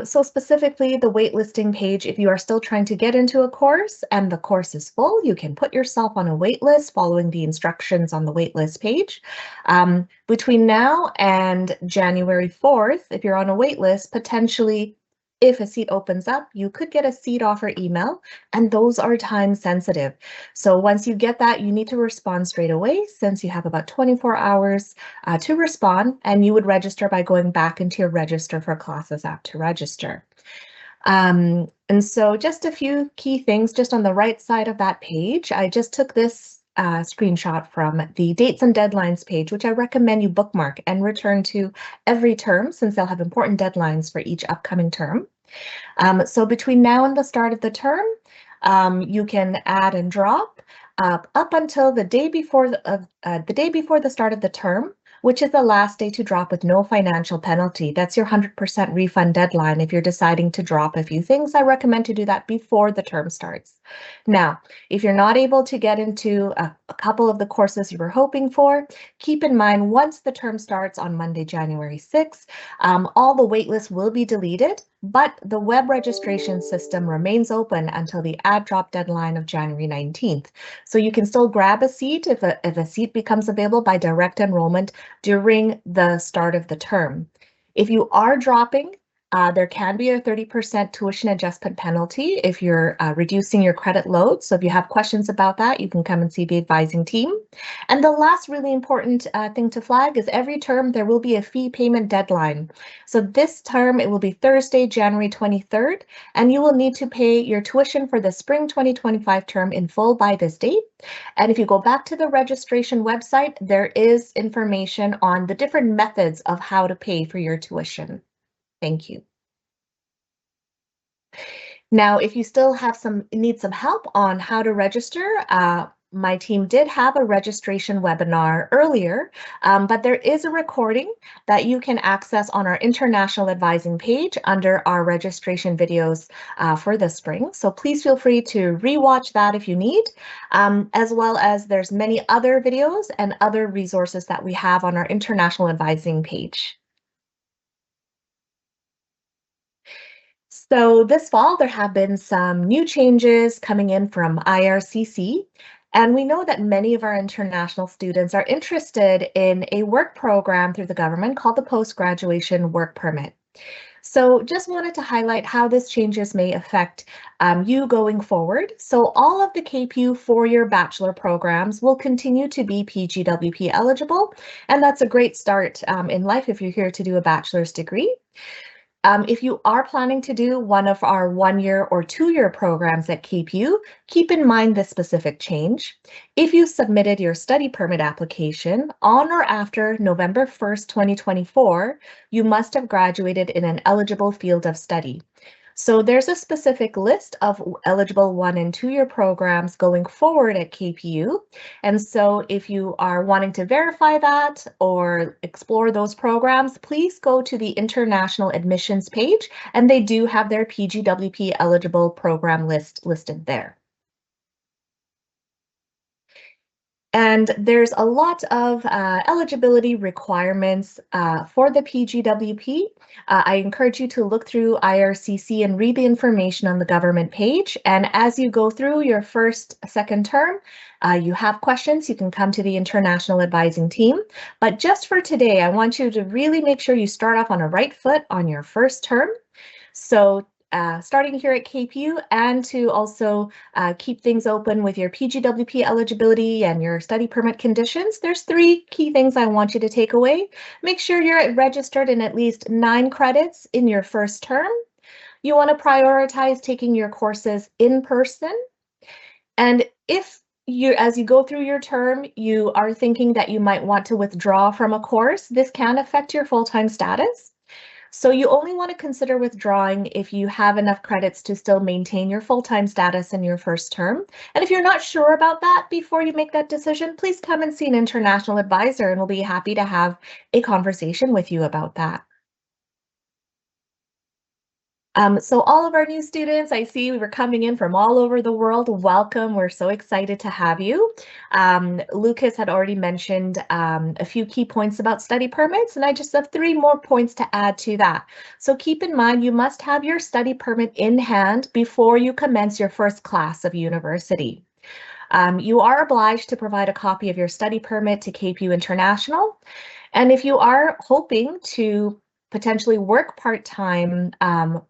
So specifically the waitlisting page, if you are still trying to get into a course and the course is full, you can put yourself on a waitlist following the instructions on the waitlist page. Between now and January 4th, if you're on a waitlist, potentially if a seat opens up, you could get a seat offer email, and those are time sensitive. So once you get that, you need to respond straight away, since you have about 24 hours to respond, and you would register by going back into your Register for Classes app to register. And so just a few key things just on the right side of that page. I just took this screenshot from the dates and deadlines page, which I recommend you bookmark and return to every term, since they'll have important deadlines for each upcoming term. So between now and the start of the term, you can add and drop up until the day before the start of the term. which is the last day to drop with no financial penalty. That's your 100% refund deadline. If you're deciding to drop a few things, I recommend to do that before the term starts. Now, if you're not able to get into a couple of the courses you were hoping for, keep in mind once the term starts on Monday, January 6th, all the waitlists will be deleted, but the web registration system remains open until the add drop deadline of January 19th. So you can still grab a seat if a seat becomes available by direct enrollment during the start of the term. If you are dropping, there can be a 30% tuition adjustment penalty if you're reducing your credit load. So if you have questions about that, you can come and see the advising team. And the last really important thing to flag is every term there will be a fee payment deadline. So this term, it will be Thursday, January 23rd, and you will need to pay your tuition for the spring 2025 term in full by this date. And if you go back to the registration website, there is information on the different methods of how to pay for your tuition. Thank you. Now, if you still have need some help on how to register, my team did have a registration webinar earlier, but there is a recording that you can access on our international advising page under our registration videos for the spring. So please feel free to rewatch that if you need, as well as there's many other videos and other resources that we have on our international advising page. So this fall, there have been some new changes coming in from IRCC, and we know that many of our international students are interested in a work program through the government called the Post-Graduation Work Permit. So just wanted to highlight how this changes may affect you going forward. So all of the KPU four-year bachelor programs will continue to be PGWP eligible, and that's a great start in life if you're here to do a bachelor's degree. If you are planning to do one of our 1-year or 2-year programs at KPU, keep in mind this specific change. If you submitted your study permit application on or after November 1st, 2024, you must have graduated in an eligible field of study. So there's a specific list of eligible 1- and 2-year programs going forward at KPU. And so if you are wanting to verify that or explore those programs, please go to the international admissions page, and they do have their PGWP eligible program list listed there. And there's a lot of eligibility requirements for the PGWP. I encourage you to look through IRCC and read the information on the government page. And as you go through your second term, you have questions, you can come to the international advising team. But just for today, I want you to really make sure you start off on a right foot on your first term. So starting here at KPU, and to also keep things open with your PGWP eligibility and your study permit conditions, there's 3 key things I want you to take away. Make sure you're registered in at least 9 credits in your first term. You want to prioritize taking your courses in person. And if as you go through your term, you are thinking that you might want to withdraw from a course, this can affect your full-time status. So you only want to consider withdrawing if you have enough credits to still maintain your full-time status in your first term. And if you're not sure about that before you make that decision, please come and see an international advisor, and we'll be happy to have a conversation with you about that. So all of our new students, I see we were coming in from all over the world. Welcome. We're so excited to have you. Lucas had already mentioned a few key points about study permits, and I just have 3 more points to add to that. So keep in mind, you must have your study permit in hand before you commence your first class of university. You are obliged to provide a copy of your study permit to KPU International. And if you are hoping to potentially work part-time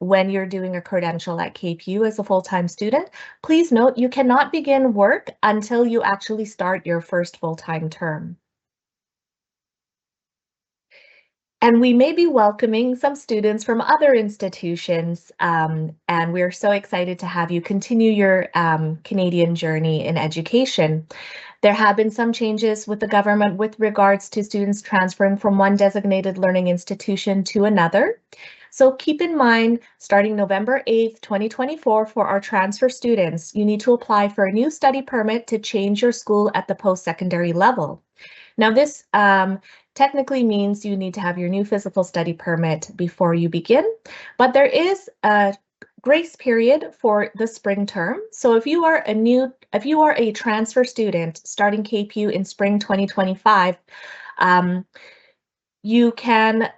when you're doing a credential at KPU as a full-time student, please note you cannot begin work until you actually start your first full-time term. And we may be welcoming some students from other institutions, and we're so excited to have you continue your Canadian journey in education. There have been some changes with the government with regards to students transferring from one designated learning institution to another. So keep in mind, starting November 8th, 2024, for our transfer students, you need to apply for a new study permit to change your school at the post-secondary level. Now, this technically means you need to have your new physical study permit before you begin, but there is a grace period for the spring term. So if you are a transfer student starting KPU in spring 2025, you can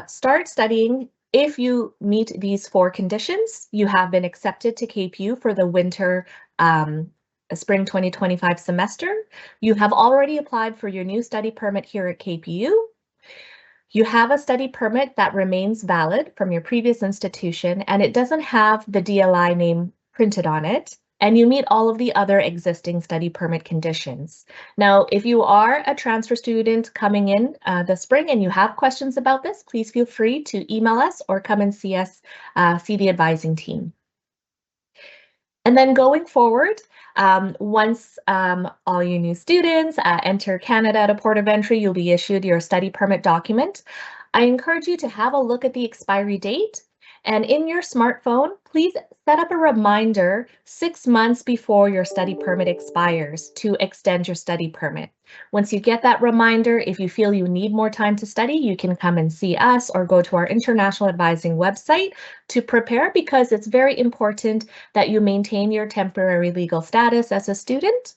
start studying if you meet these 4 conditions. You have been accepted to KPU for the winter spring 2025 semester. You have already applied for your new study permit here at KPU. You have a study permit that remains valid from your previous institution, and it doesn't have the DLI name printed on it, and you meet all of the other existing study permit conditions. Now, if you are a transfer student coming in this spring and you have questions about this, please feel free to email us or come and see us, see the advising team. And then going forward, once all you new students enter Canada at a port of entry, you'll be issued your study permit document. I encourage you to have a look at the expiry date, and in your smartphone, please set up a reminder 6 months before your study permit expires to extend your study permit. Once you get that reminder, if you feel you need more time to study, you can come and see us or go to our international advising website to prepare, because it's very important that you maintain your temporary legal status as a student.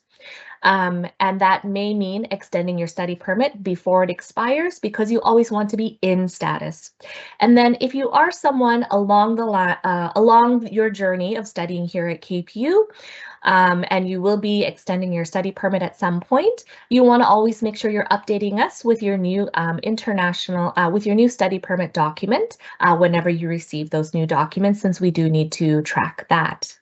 And that may mean extending your study permit before it expires, because you always want to be in status. And then if you are someone along your journey of studying here at KPU, and you will be extending your study permit at some point, you want to always make sure you're updating us with your new with your new study permit document whenever you receive those new documents, since we do need to track that.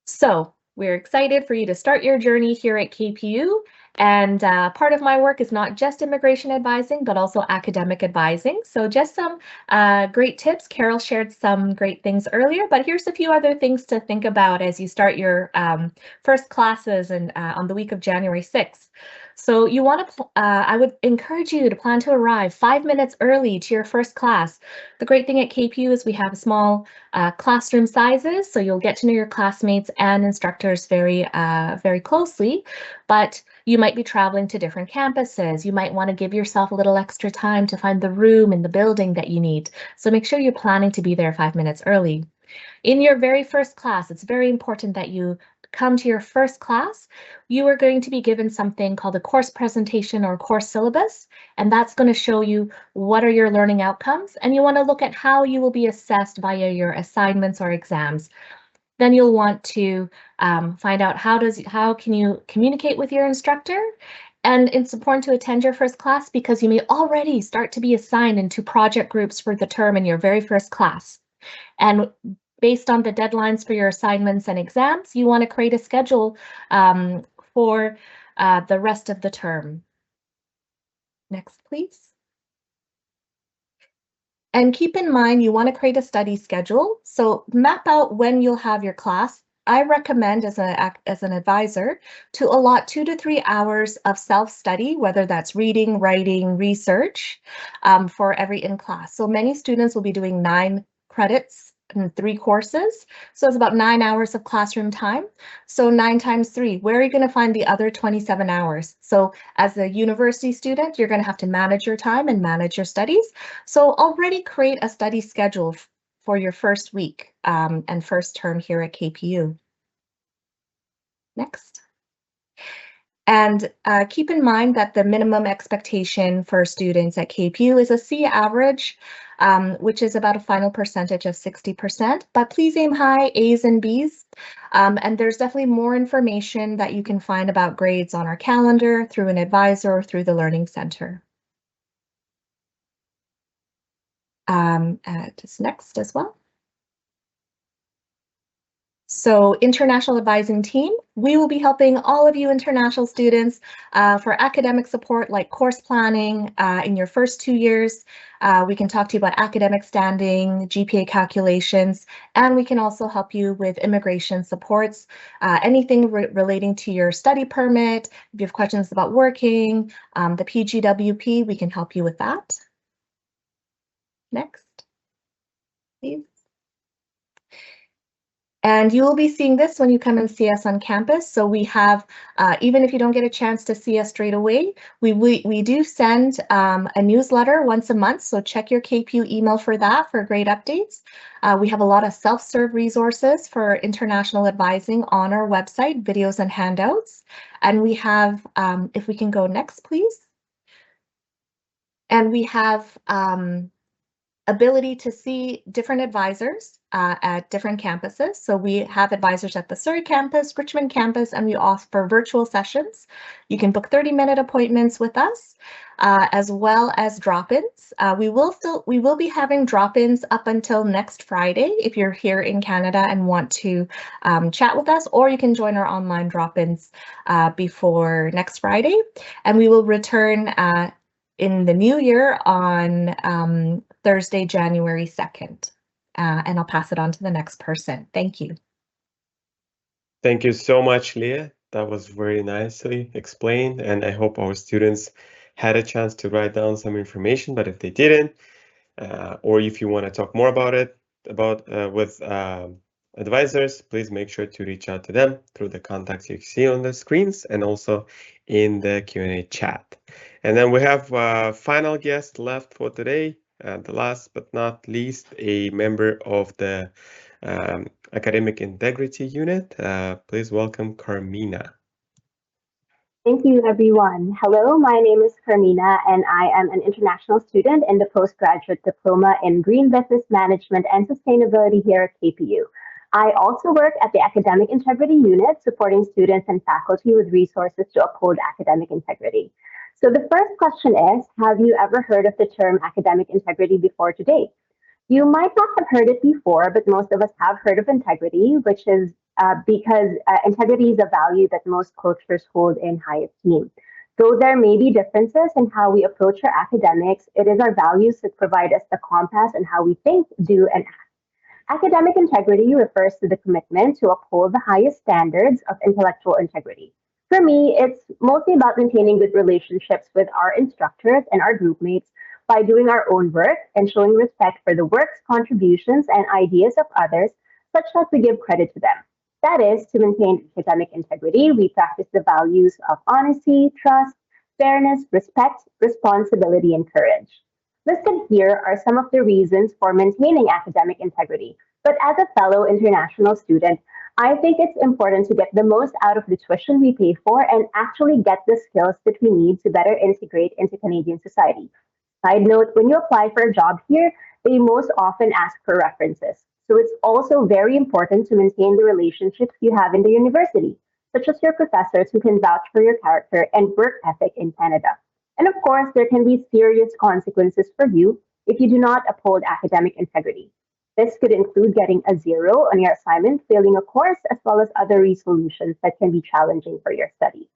So we're excited for you to start your journey here at KPU. And part of my work is not just immigration advising, but also academic advising. So just some great tips. Carol shared some great things earlier, but here's a few other things to think about as you start your first classes and on the week of January 6th. So you want to, I would encourage you to plan to arrive 5 minutes early to your first class. The great thing at KPU is we have small classroom sizes, so you'll get to know your classmates and instructors very closely, but you might be traveling to different campuses. You might want to give yourself a little extra time to find the room in the building that you need. So make sure you're planning to be there 5 minutes early. In your very first class, it's very important that you come to your first class. You are going to be given something called a course presentation or course syllabus, and that's going to show you what are your learning outcomes, and you want to look at how you will be assessed via your assignments or exams. Then you'll want to find out how can you communicate with your instructor. And it's important to attend your first class because you may already start to be assigned into project groups for the term in your very first class. And based on the deadlines for your assignments and exams, you want to create a schedule for the rest of the term. Next, please. And keep in mind, you want to create a study schedule. So map out when you'll have your class. I recommend as an advisor to allot 2 to 3 hours of self-study, whether that's reading, writing, research, for every in-class. So many students will be doing 9 credits and 3 courses. So it's about 9 hours of classroom time. So 9 times 3, where are you going to find the other 27 hours? So as a university student, you're going to have to manage your time and manage your studies. So already create a study schedule for your first week and first term here at KPU. Next. And keep in mind that the minimum expectation for students at KPU is a C average, which is about a final percentage of 60%, but please aim high, A's and B's. And there's definitely more information that you can find about grades on our calendar, through an advisor, or through the Learning Center. Just next as well. So international advising team, we will be helping all of you international students for academic support like course planning in your first 2 years. We can talk to you about academic standing, GPA calculations, and we can also help you with immigration supports, anything relating to your study permit. If you have questions about working, the PGWP, we can help you with that. Next, please. And you will be seeing this when you come and see us on campus. So we have, even if you don't get a chance to see us straight away, we do send a newsletter once a month. So check your KPU email for that, for great updates. We have a lot of self-serve resources for international advising on our website, videos and handouts. And we have, if we can go next, please. And we have ability to see different advisors at different campuses. So we have advisors at the Surrey campus, Richmond campus, and we offer virtual sessions. You can book 30-minute appointments with us, as well as drop-ins. We will be having drop-ins up until next Friday if you're here in Canada and want to chat with us, or you can join our online drop-ins before next Friday. And we will return in the new year on Thursday, January 2nd. And I'll pass it on to the next person. Thank you. Thank you so much, Leah. That was very nicely explained, and I hope our students had a chance to write down some information, but if they didn't, or if you want to talk more about it, with advisors, please make sure to reach out to them through the contacts you see on the screens and also in the Q&A chat. And then we have a final guest left for today. The last but not least, a member of the Academic Integrity Unit. Please welcome Carmina. Thank you, everyone. Hello, my name is Carmina, and I am an international student in the postgraduate diploma in Green Business Management and Sustainability here at KPU. I also work at the Academic Integrity Unit, supporting students and faculty with resources to uphold academic integrity. So the first question is, have you ever heard of the term academic integrity before today? You might not have heard it before, but most of us have heard of integrity, which is because integrity is a value that most cultures hold in high esteem. Though there may be differences in how we approach our academics, it is our values that provide us the compass on how we think, do, and act. Academic integrity refers to the commitment to uphold the highest standards of intellectual integrity. For me, it's mostly about maintaining good relationships with our instructors and our group mates by doing our own work and showing respect for the works, contributions, and ideas of others, such that we give credit to them. That is, to maintain academic integrity, we practice the values of honesty, trust, fairness, respect, responsibility, and courage. Listed here are some of the reasons for maintaining academic integrity, but as a fellow international student, I think it's important to get the most out of the tuition we pay for and actually get the skills that we need to better integrate into Canadian society. Side note, when you apply for a job here, they most often ask for references. So it's also very important to maintain the relationships you have in the university, such as your professors who can vouch for your character and work ethic in Canada. And of course, there can be serious consequences for you if you do not uphold academic integrity. This could include getting a 0 on your assignment, failing a course, as well as other resolutions that can be challenging for your studies.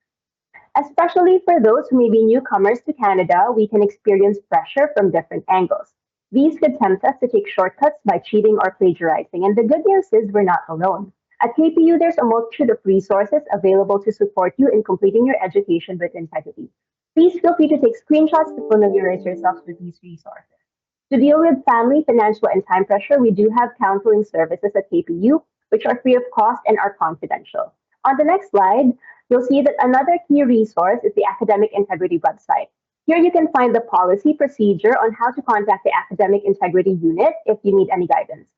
Especially for those who may be newcomers to Canada, we can experience pressure from different angles. These could tempt us to take shortcuts by cheating or plagiarizing, and the good news is we're not alone. At KPU, there's a multitude of resources available to support you in completing your education with integrity. Please feel free to take screenshots to familiarize yourselves with these resources. To deal with family, financial, and time pressure, we do have counseling services at KPU, which are free of cost and are confidential. On the next slide, you'll see that another key resource is the Academic Integrity website. Here you can find the policy procedure on how to contact the Academic Integrity Unit if you need any guidance.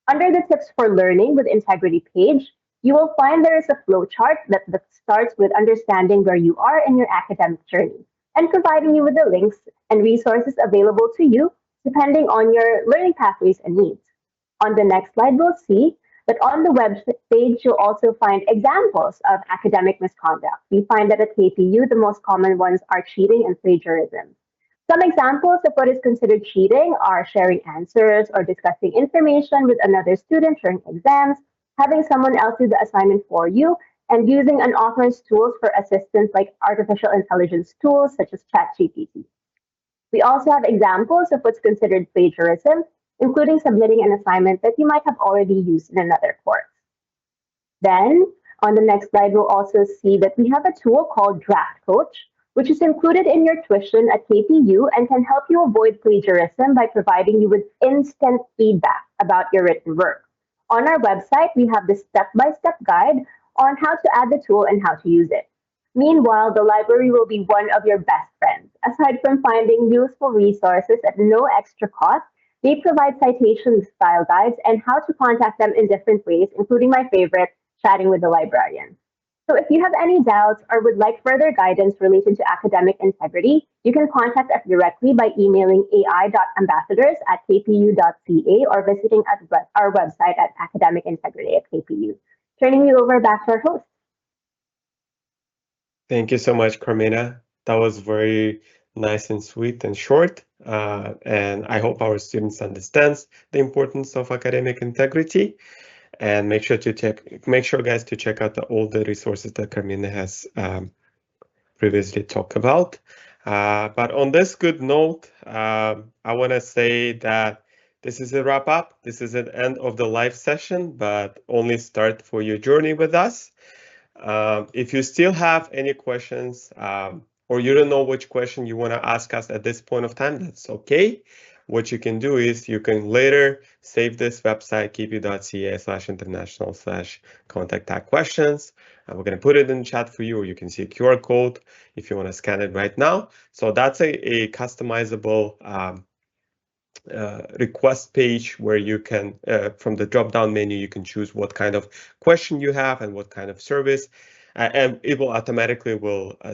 Under the Tips for Learning with Integrity page, you will find there is a flowchart that starts with understanding where you are in your academic journey and providing you with the links and resources available to you depending on your learning pathways and needs. On the next slide, we'll see that on the web page, you'll also find examples of academic misconduct. We find that at KPU, the most common ones are cheating and plagiarism. Some examples of what is considered cheating are sharing answers or discussing information with another student during exams, having someone else do the assignment for you, and using unauthorized tools for assistance like artificial intelligence tools such as ChatGPT. We also have examples of what's considered plagiarism, including submitting an assignment that you might have already used in another course. Then, on the next slide, we'll also see that we have a tool called Draft Coach, which is included in your tuition at KPU and can help you avoid plagiarism by providing you with instant feedback about your written work. On our website, we have the step-by-step guide on how to add the tool and how to use it. Meanwhile, the library will be one of your best friends. Aside from finding useful resources at no extra cost, they provide citation style guides and how to contact them in different ways, including my favorite, chatting with the librarian. So if you have any doubts or would like further guidance related to academic integrity, you can contact us directly by emailing ai.ambassadors@kpu.ca or visiting our website at Academic Integrity at KPU. Turning you over back to our host. Thank you so much, Carmina. That was very nice and sweet and short. And I hope our students understands the importance of academic integrity. And make sure guys to check out all the resources that Carmina has previously talked about. But on this good note, I want to say that this is a wrap up. This is the end of the live session, but only start for your journey with us. If you still have any questions or you don't know which question you want to ask us at this point of time, that's okay. What you can do is you can later save this website, kpu.ca/international/contact-questions. We're going to put it in the chat for you, or you can see a QR code if you want to scan it right now. So that's a customizable request page where you can, from the drop-down menu, you can choose what kind of question you have and what kind of service, and it will automatically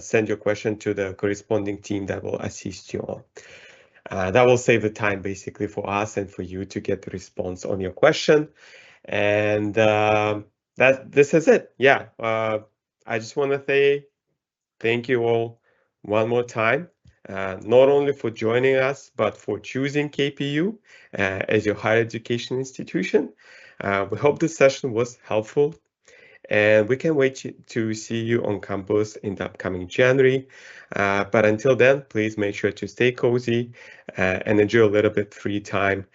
send your question to the corresponding team that will assist you on. That will save the time basically for us and for you to get the response on your question. And this is it. Yeah, I just want to say thank you all one more time. Not only for joining us, but for choosing KPU as your higher education institution. We hope this session was helpful, and we can wait to see you on campus in the upcoming January. But until then, please make sure to stay cozy and enjoy a little bit free time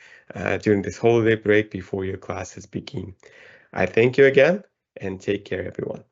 during this holiday break before your classes begin. I thank you again, and take care, everyone.